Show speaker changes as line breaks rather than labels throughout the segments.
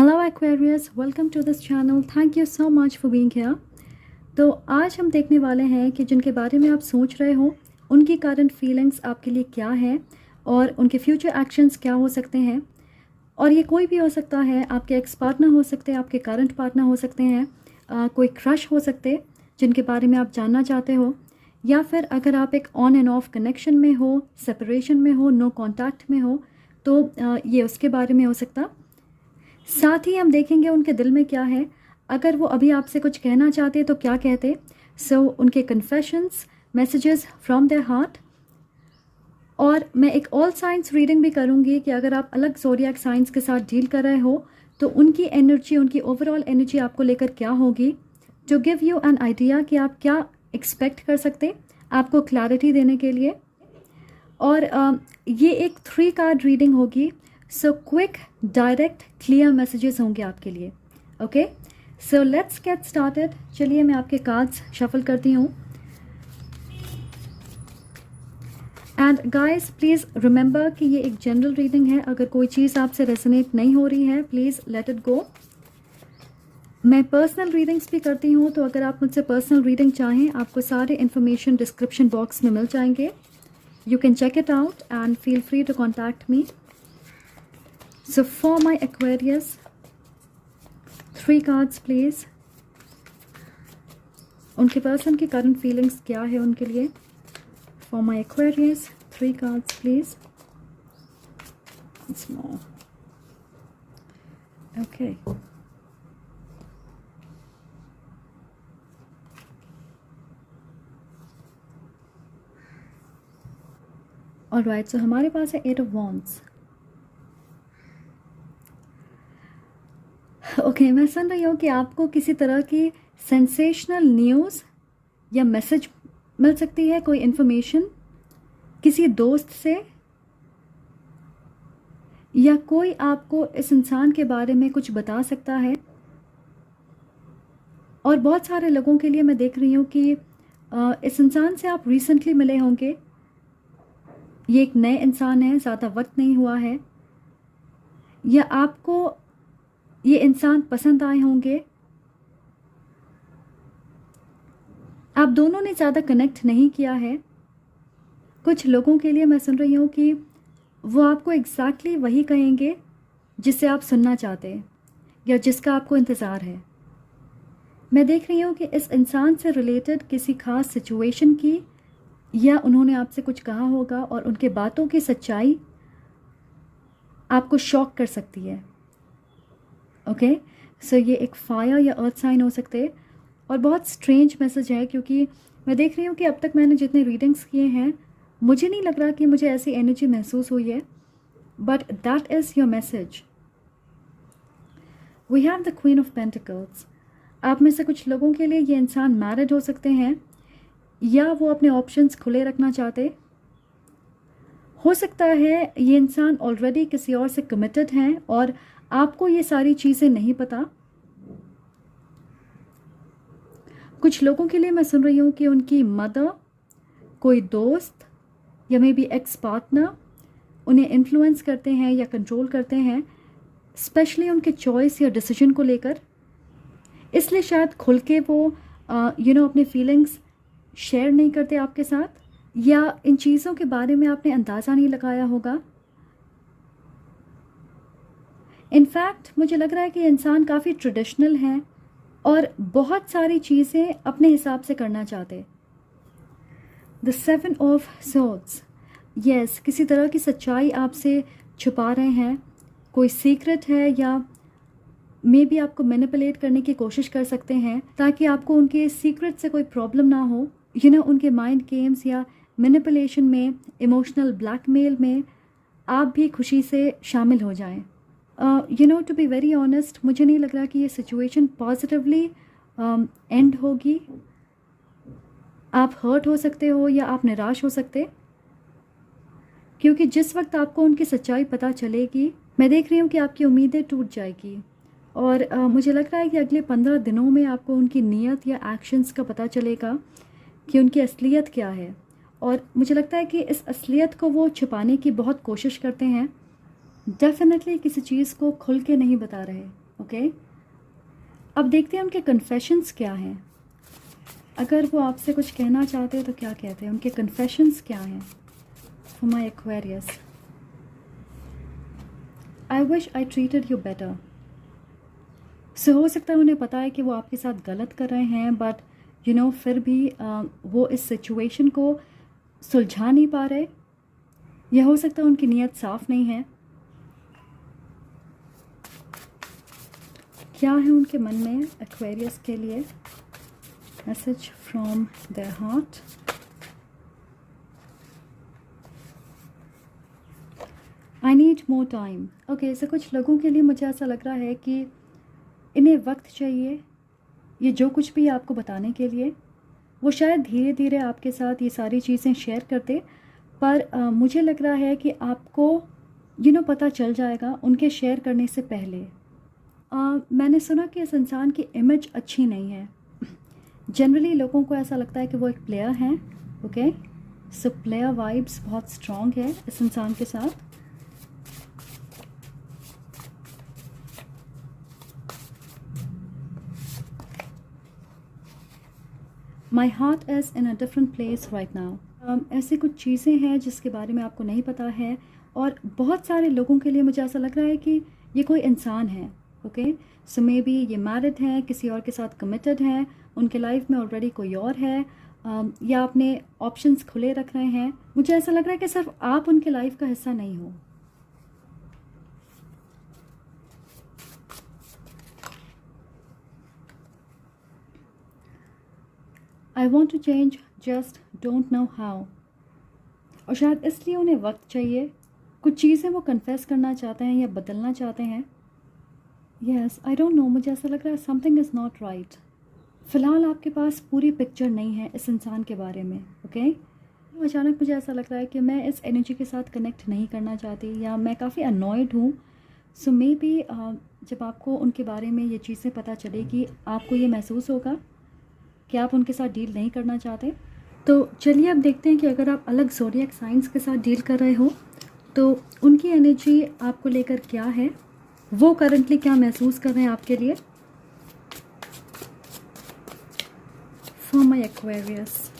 Hello Aquarius, welcome to this channel. Thank you so much for being here. तो आज हम देखने वाले हैं कि जिनके बारे में आप सोच रहे हो उनकी करंट फीलिंग्स आपके लिए क्या है और उनके फ्यूचर एक्शंस क्या हो सकते हैं। और ये कोई भी हो सकता है, आपके एक्स पार्टनर हो सकते हैं, आपके करंट पार्टनर हो सकते हैं, कोई क्रश हो सकते जिनके बारे में आप जानना चाहते हो, या फिर अगर आप एक ऑन एंड ऑफ कनेक्शन में हो, सेपरेशन में हो, नो कॉन्टैक्ट में हो, तो ये उसके बारे में हो सकता। साथ ही हम देखेंगे उनके दिल में क्या है, अगर वो अभी आपसे कुछ कहना चाहते तो क्या कहते। उनके confessions, messages from their heart. और मैं एक ऑल साइंस रीडिंग भी करूँगी कि अगर आप अलग ज़ोडिएक साइंस के साथ डील कर रहे हो तो उनकी एनर्जी, उनकी ओवरऑल एनर्जी आपको लेकर क्या होगी, to give you an idea कि आप क्या एक्सपेक्ट कर सकते, आपको क्लैरिटी देने के लिए। और ये एक 3 कार्ड रीडिंग होगी। क्विक, डायरेक्ट, क्लियर मैसेजेस होंगे आपके लिए। Okay, so let's get started. चलिए मैं आपके कार्ड्स शफल करती हूँ। एंड गाइस, प्लीज़ रिमेंबर कि ये एक जनरल रीडिंग है। अगर कोई चीज़ आपसे रेजोनेट नहीं हो रही है, प्लीज़ लेट इट गो। मैं पर्सनल रीडिंग्स भी करती हूँ, तो अगर आप मुझसे पर्सनल रीडिंग चाहें, आपको सारे इन्फॉर्मेशन डिस्क्रिप्शन बॉक्स में मिल जाएंगे। You can check it out and feel free to contact me. So for my Aquarius, 3 cards please. उनके पर्सन की करंट फीलिंग्स क्या है उनके लिए। For my Aquarius, 3 cards please. Once more. Okay. Alright, so हमारे पास है 8 ऑफ वॉन्ड्स। ओके, मैं सुन रही हूँ कि आपको किसी तरह की सेंसेशनल न्यूज़ या मैसेज मिल सकती है, कोई इन्फॉर्मेशन किसी दोस्त से, या कोई आपको इस इंसान के बारे में कुछ बता सकता है। और बहुत सारे लोगों के लिए मैं देख रही हूँ कि इस इंसान से आप रिसेंटली मिले होंगे। ये एक नए इंसान है, ज़्यादा वक्त नहीं हुआ है, या आपको ये इंसान पसंद आए होंगे। आप दोनों ने ज़्यादा कनेक्ट नहीं किया है। कुछ लोगों के लिए मैं सुन रही हूँ कि वो आपको एग्जैक्टली वही कहेंगे जिसे आप सुनना चाहते हैं या जिसका आपको इंतज़ार है। मैं देख रही हूँ कि इस इंसान से रिलेटेड किसी खास सिचुएशन की, या उन्होंने आपसे कुछ कहा होगा और उनके बातों की सच्चाई आपको शॉक कर सकती है। ओके, सो ये एक फायर या अर्थ साइन हो सकते हैं। और बहुत स्ट्रेंज मैसेज है, क्योंकि मैं देख रही हूँ कि अब तक मैंने जितने रीडिंग्स किए हैं, मुझे नहीं लग रहा कि मुझे ऐसी एनर्जी महसूस हुई है, but that is your message. We have the queen of pentacles. आप में से कुछ लोगों के लिए ये इंसान मैरिड हो सकते हैं, या वो अपने ऑप्शंस खुले रखना चाहते। हो सकता है ये इंसान ऑलरेडी किसी और से कमिटेड हैं और आपको ये सारी चीज़ें नहीं पता। कुछ लोगों के लिए मैं सुन रही हूँ कि उनकी मदर, कोई दोस्त या मे बी एक्स पार्टनर उन्हें इन्फ्लुएंस करते हैं या कंट्रोल करते हैं, स्पेशली उनके चॉइस या डिसीजन को लेकर। इसलिए शायद खुल के वो अपनी फीलिंग्स शेयर नहीं करते आपके साथ, या इन चीज़ों के बारे में आपने अंदाज़ा नहीं लगाया होगा। इनफैक्ट मुझे लग रहा है कि इंसान काफ़ी ट्रेडिशनल है और बहुत सारी चीज़ें अपने हिसाब से करना चाहते। द 7 ऑफ सोर्ड्स, यस, किसी तरह की सच्चाई आपसे छुपा रहे हैं, कोई सीक्रेट है, या मे बी आपको मैनिपुलेट करने की कोशिश कर सकते हैं ताकि आपको उनके सीक्रेट से कोई प्रॉब्लम ना हो। उनके माइंड गेम्स या मैनिपुलेशन में, इमोशनल ब्लैकमेल में आप भी खुशी से शामिल हो जाएं। टू बी वेरी ऑनेस्ट, मुझे नहीं लग रहा कि ये सिचुएशन पॉजिटिवली एंड होगी। आप हर्ट हो सकते हो या आप निराश हो सकते, क्योंकि जिस वक्त आपको उनकी सच्चाई पता चलेगी, मैं देख रही हूँ कि आपकी उम्मीदें टूट जाएगी। और मुझे लग रहा है कि अगले 15 दिनों में आपको उनकी नीयत या एक्शंस का पता चलेगा कि उनकी असलियत क्या है। और मुझे लगता है कि इस असलियत को वो छुपाने की बहुत कोशिश करते हैं। डेफिनेटली किसी चीज़ को खुल के नहीं बता रहे। ओके। अब देखते हैं उनके कन्फेशंस क्या हैं। अगर वो आपसे कुछ कहना चाहते हैं तो क्या कहते हैं, उनके कन्फेशंस क्या हैं। For my Aquarius, I wish I treated you better. So हो सकता है उन्हें पता है कि वो आपके साथ गलत कर रहे हैं, बट फिर भी वो इस सिचुएशन को सुलझा नहीं पा रहे, या हो सकता है उनकी नीयत साफ़ नहीं है। क्या है उनके मन में एक्वेरियस के लिए message from their heart. I need more time. Okay, ऐसे कुछ लोगों के लिए मुझे ऐसा लग रहा है कि इन्हें वक्त चाहिए, ये जो कुछ भी आपको बताने के लिए। वो शायद धीरे धीरे आपके साथ ये सारी चीज़ें शेयर करते, पर मुझे लग रहा है कि आपको पता चल जाएगा उनके शेयर करने से पहले। मैंने सुना कि इस इंसान की इमेज अच्छी नहीं है। जनरली लोगों को ऐसा लगता है कि वो एक प्लेयर हैं। ओके, सो प्लेयर वाइब्स बहुत स्ट्रॉन्ग है इस इंसान के साथ। My heart is in a different place right now. ऐसी कुछ चीज़ें हैं जिसके बारे में आपको नहीं पता है, और बहुत सारे लोगों के लिए मुझे ऐसा लग रहा है कि ये कोई इंसान है। ओके, सो मे बी ये मैरिड हैं, किसी और के साथ कमिटेड हैं, उनके लाइफ में ऑलरेडी कोई और है, या अपने ऑप्शंस खुले रख रहे हैं। मुझे ऐसा लग रहा है कि सिर्फ आप उनके लाइफ का हिस्सा नहीं हो। I want to change, just don't know how. और शायद इसलिए उन्हें वक्त चाहिए, कुछ चीज़ें वो कन्फेस करना चाहते हैं या बदलना चाहते हैं। यस, आई डोंट नो, मुझे ऐसा लग रहा है समथिंग इज़ नॉट राइट। फ़िलहाल आपके पास पूरी पिक्चर नहीं है इस इंसान के बारे में। ओके, अचानक मुझे ऐसा लग रहा है कि मैं इस एनर्जी के साथ कनेक्ट नहीं करना चाहती, या मैं काफ़ी अनॉयड हूँ। सो मे बी जब आपको उनके बारे में ये चीज़ें पता चलेगी, आपको ये महसूस होगा कि आप उनके साथ डील नहीं करना चाहते। तो चलिए अब देखते हैं कि अगर आप अलग ज़ोडिएक साइंस के साथ डील कर रहे हो तो उनकी एनर्जी आपको लेकर क्या है, वो करंटली क्या महसूस कर रहे हैं आपके लिए। फॉर माई एक्वेरियस,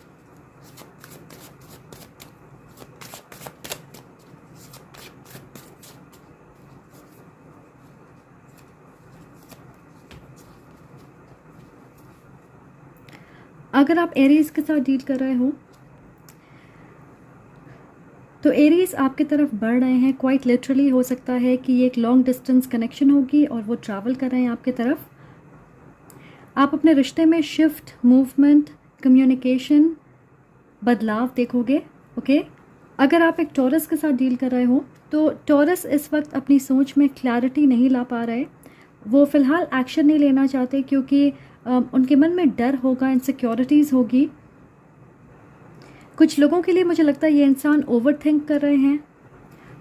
अगर आप एरीज के साथ डील कर रहे हो तो एरीज आपकी तरफ बढ़ रहे हैं। क्वाइट लिटरली हो सकता है कि ये एक लॉन्ग डिस्टेंस कनेक्शन होगी और वो ट्रैवल कर रहे हैं आपकी तरफ। आप अपने रिश्ते में शिफ्ट, मूवमेंट, कम्युनिकेशन, बदलाव देखोगे। ओके, अगर आप एक टॉरस के साथ डील कर रहे हो तो टॉरस इस वक्त अपनी सोच में क्लैरिटी नहीं ला पा रहे। वो फ़िलहाल एक्शन नहीं लेना चाहते क्योंकि उनके मन में डर होगा, इनसिक्योरिटीज़ होगी। कुछ लोगों के लिए मुझे लगता है ये इंसान ओवर थिंक कर रहे हैं।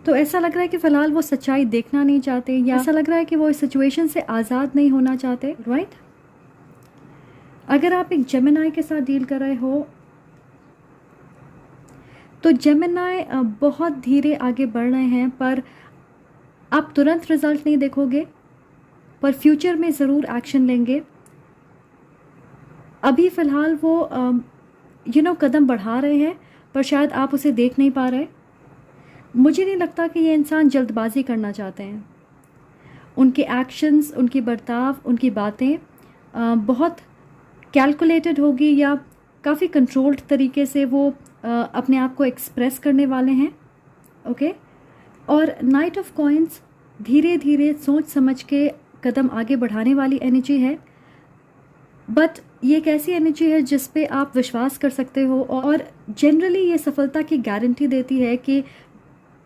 तो ऐसा लग रहा है कि फ़िलहाल वो सच्चाई देखना नहीं चाहते, या ऐसा लग रहा है कि वो इस सिचुएशन से आज़ाद नहीं होना चाहते। राइट, अगर आप एक जेमिनाई के साथ डील कर रहे हो तो जेमिनाई बहुत धीरे आगे बढ़ रहे हैं, पर आप तुरंत रिज़ल्ट नहीं देखोगे, पर फ्यूचर में ज़रूर एक्शन लेंगे। अभी फ़िलहाल वो कदम बढ़ा रहे हैं, पर शायद आप उसे देख नहीं पा रहे। मुझे नहीं लगता कि ये इंसान जल्दबाजी करना चाहते हैं। उनके एक्शंस, उनकी बर्ताव, उनकी बातें बहुत कैलकुलेटेड होगी, या काफ़ी कंट्रोल्ड तरीके से वो अपने आप को एक्सप्रेस करने वाले हैं। ओके, और नाइट ऑफ कॉइन्स धीरे धीरे सोच समझ के कदम आगे बढ़ाने वाली एनर्जी है, बट ये एक ऐसी एनर्जी है जिस पे आप विश्वास कर सकते हो, और जनरली ये सफलता की गारंटी देती है कि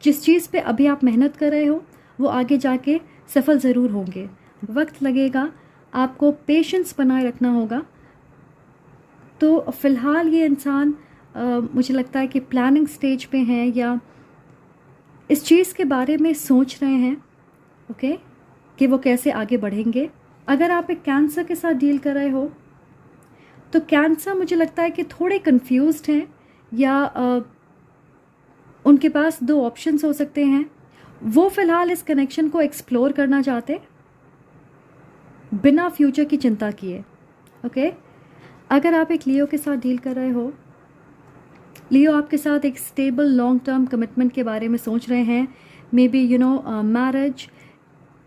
जिस चीज़ पे अभी आप मेहनत कर रहे हो वो आगे जाके सफल ज़रूर होंगे। वक्त लगेगा, आपको पेशेंस बनाए रखना होगा। तो फ़िलहाल ये इंसान मुझे लगता है कि प्लानिंग स्टेज पे हैं, या इस चीज़ के बारे में सोच रहे हैं। ओके, कि वो कैसे आगे बढ़ेंगे। अगर आप एक कैंसर के साथ डील कर रहे हो तो कैंसर मुझे लगता है कि थोड़े कंफ्यूज्ड हैं, या उनके पास दो ऑप्शंस हो सकते हैं। वो फ़िलहाल इस कनेक्शन को एक्सप्लोर करना चाहते, बिना फ्यूचर की चिंता किए। ओके, अगर आप एक लियो के साथ डील कर रहे हो, लियो आपके साथ एक स्टेबल लॉन्ग टर्म कमिटमेंट के बारे में सोच रहे हैं, मे बी मैरिज,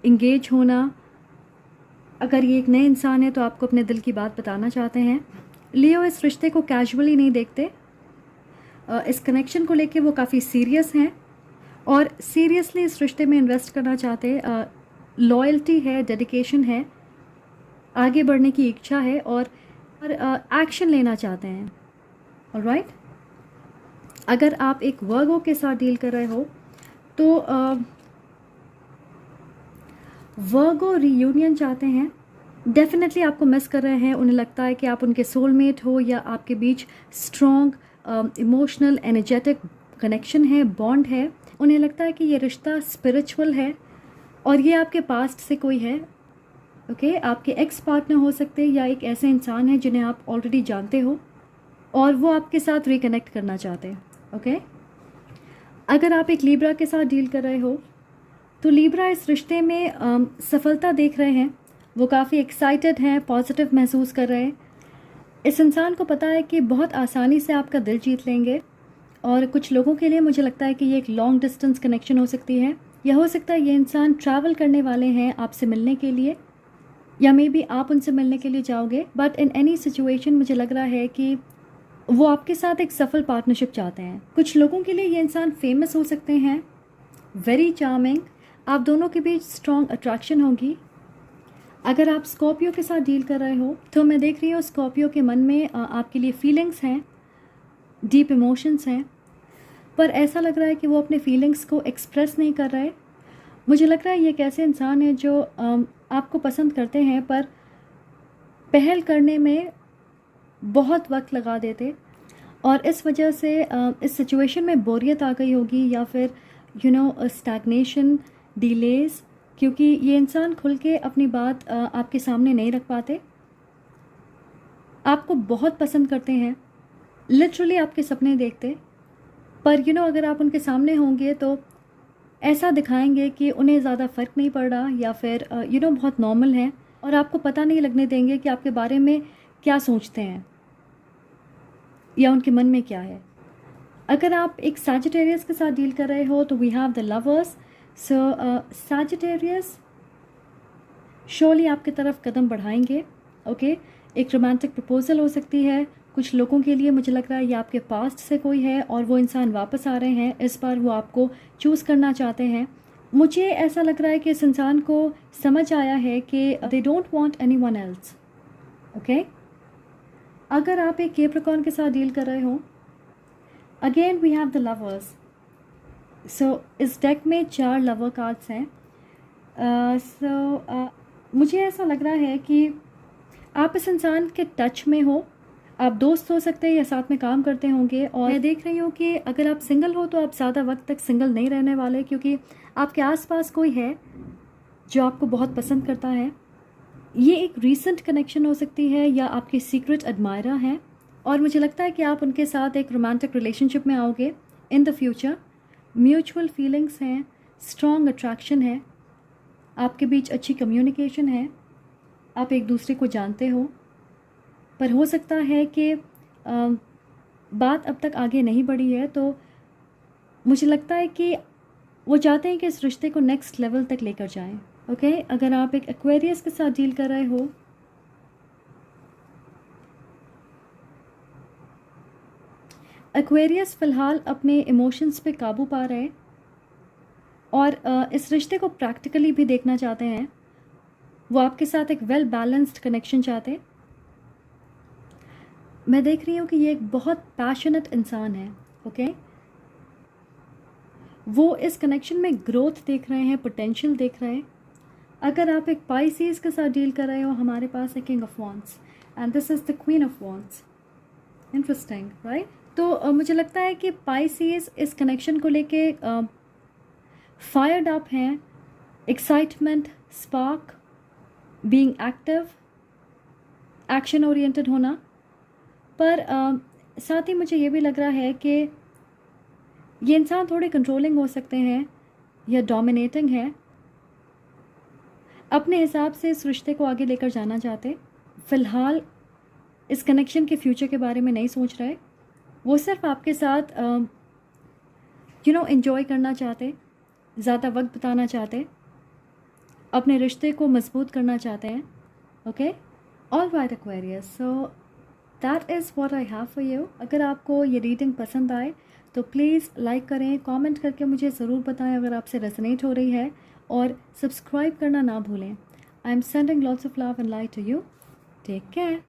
इंगेज होना। अगर ये एक नए इंसान है तो आपको अपने दिल की बात बताना चाहते हैं। लियो इस रिश्ते को कैजुअली नहीं देखते, इस कनेक्शन को लेके वो काफ़ी सीरियस हैं और सीरियसली इस रिश्ते में इन्वेस्ट करना चाहते। लॉयल्टी है, डेडिकेशन है, आगे बढ़ने की इच्छा है और एक्शन लेना चाहते हैं। ऑलराइट, अगर आप एक वर्गो के साथ डील कर रहे हो तो वर्गो रीयूनियन चाहते हैं, डेफिनेटली आपको मिस कर रहे हैं। उन्हें लगता है कि आप उनके सोलमेट हो या आपके बीच स्ट्रॉन्ग इमोशनल एनर्जेटिक कनेक्शन है, बॉन्ड है। उन्हें लगता है कि ये रिश्ता स्पिरिचुअल है और ये आपके पास्ट से कोई है। ओके, आपके एक्स पार्टनर हो सकते हैं या एक ऐसे इंसान है जिन्हें आप ऑलरेडी जानते हो और वो आपके साथ रिकनेक्ट करना चाहते हैं। ओके, अगर आप एक लीब्रा के साथ डील कर रहे हो तो लीब्रा इस रिश्ते में सफलता देख रहे हैं। वो काफ़ी एक्साइटेड हैं, पॉजिटिव महसूस कर रहे हैं। इस इंसान को पता है कि बहुत आसानी से आपका दिल जीत लेंगे और कुछ लोगों के लिए मुझे लगता है कि ये एक लॉन्ग डिस्टेंस कनेक्शन हो सकती है, या हो सकता है ये इंसान ट्रैवल करने वाले हैं आपसे मिलने के लिए, या मे बी आप उनसे मिलने के लिए जाओगे। बट इन एनी सिचुएशन मुझे लग रहा है कि वो आपके साथ एक सफल पार्टनरशिप चाहते हैं। कुछ लोगों के लिए ये इंसान फेमस हो सकते हैं, वेरी चार्मिंग, आप दोनों के बीच स्ट्रॉन्ग अट्रैक्शन होगी। अगर आप स्कॉर्पियो के साथ डील कर रहे हो तो मैं देख रही हूँ स्कॉर्पियो के मन में आपके लिए फीलिंग्स हैं, डीप इमोशंस हैं, पर ऐसा लग रहा है कि वो अपने फीलिंग्स को एक्सप्रेस नहीं कर रहे। मुझे लग रहा है ये एक ऐसे इंसान है जो आपको पसंद करते हैं पर पहल करने में बहुत वक्त लगा देते और इस वजह से इस सिचुएशन में बोरियत आ गई होगी या फिर स्टैग्नेशन, डिलेज, क्योंकि ये इंसान खुल के अपनी बात आपके सामने नहीं रख पाते। आपको बहुत पसंद करते हैं, लिटरली आपके सपने देखते, पर अगर आप उनके सामने होंगे तो ऐसा दिखाएंगे कि उन्हें ज़्यादा फ़र्क नहीं पड़ रहा या फिर बहुत नॉर्मल है और आपको पता नहीं लगने देंगे कि आपके बारे में क्या सोचते हैं या उनके मन में क्या है। अगर आप एक सैजिटेरियस के साथ डील कर रहे हो तो we have the lovers. So Sagittarius surely आपकी तरफ कदम बढ़ाएंगे। ओके, एक रोमांटिक प्रपोजल हो सकती है। कुछ लोगों के लिए मुझे लग रहा है ये आपके पास्ट से कोई है और वो इंसान वापस आ रहे हैं, इस बार वो आपको चूज़ करना चाहते हैं। मुझे ऐसा लग रहा है कि इस इंसान को समझ आया है कि they don't want anyone else. Okay, अगर आप एक कैप्रिकॉर्न के साथ डील कर रहे हो, again we have the lovers. So इस डेक में 4 लवर कार्ड्स हैं। मुझे ऐसा लग रहा है कि आप इस इंसान के टच में हो, आप दोस्त हो सकते हैं या साथ में काम करते होंगे। और मैं देख रही हूँ कि अगर आप सिंगल हो तो आप ज़्यादा वक्त तक सिंगल नहीं रहने वाले, क्योंकि आपके आसपास कोई है जो आपको बहुत पसंद करता है। ये एक रीसेंट कनेक्शन हो सकती है या आपकी सीक्रेट एडमायरर हैं और मुझे लगता है कि आप उनके साथ एक रोमांटिक रिलेशनशिप में आओगे in the future. Mutual feelings हैं, स्ट्रॉन्ग अट्रैक्शन है, आपके बीच अच्छी कम्युनिकेशन है, आप एक दूसरे को जानते हो, पर हो सकता है कि बात अब तक आगे नहीं बढ़ी है। तो मुझे लगता है कि वो चाहते हैं कि इस रिश्ते को नेक्स्ट लेवल तक लेकर जाएं। ओके, अगर आप एक एक्वेरियस के साथ डील कर रहे हो, एक्वेरियस फ़िलहाल अपने इमोशंस पे काबू पा रहे हैं और इस रिश्ते को प्रैक्टिकली भी देखना चाहते हैं। वो आपके साथ एक वेल बैलेंस्ड कनेक्शन चाहते हैं। मैं देख रही हूँ कि ये एक बहुत पैशनेट इंसान है। ओके, वो इस कनेक्शन में ग्रोथ देख रहे हैं, पोटेंशियल देख रहे हैं। अगर आप एक पाइसेस के साथ डील कर रहे हो, हमारे पास है king of wands and this is the queen of wands. Interesting, right? तो मुझे लगता है कि पाइसेस इस कनेक्शन को लेके फायर्ड अप हैं, excitement, spark, being active, action oriented होना। पर साथ ही मुझे ये भी लग रहा है कि ये इंसान थोड़े कंट्रोलिंग हो सकते हैं या डोमिनेटिंग है। अपने हिसाब से इस रिश्ते को आगे लेकर जाना चाहते, फ़िलहाल इस कनेक्शन के फ्यूचर के बारे में नहीं सोच रहे। वो सिर्फ आपके साथ एंजॉय करना चाहते, ज़्यादा वक्त बिताना चाहते, अपने रिश्ते को मजबूत करना चाहते हैं। Okay, all right Aquarius, so that is what I have for you. अगर आपको ये रीडिंग पसंद आए तो प्लीज़ लाइक करें, कमेंट करके मुझे ज़रूर बताएं अगर आपसे रेजोनेट हो रही है, और सब्सक्राइब करना ना भूलें। I am sending lots of love and light to you. Take care.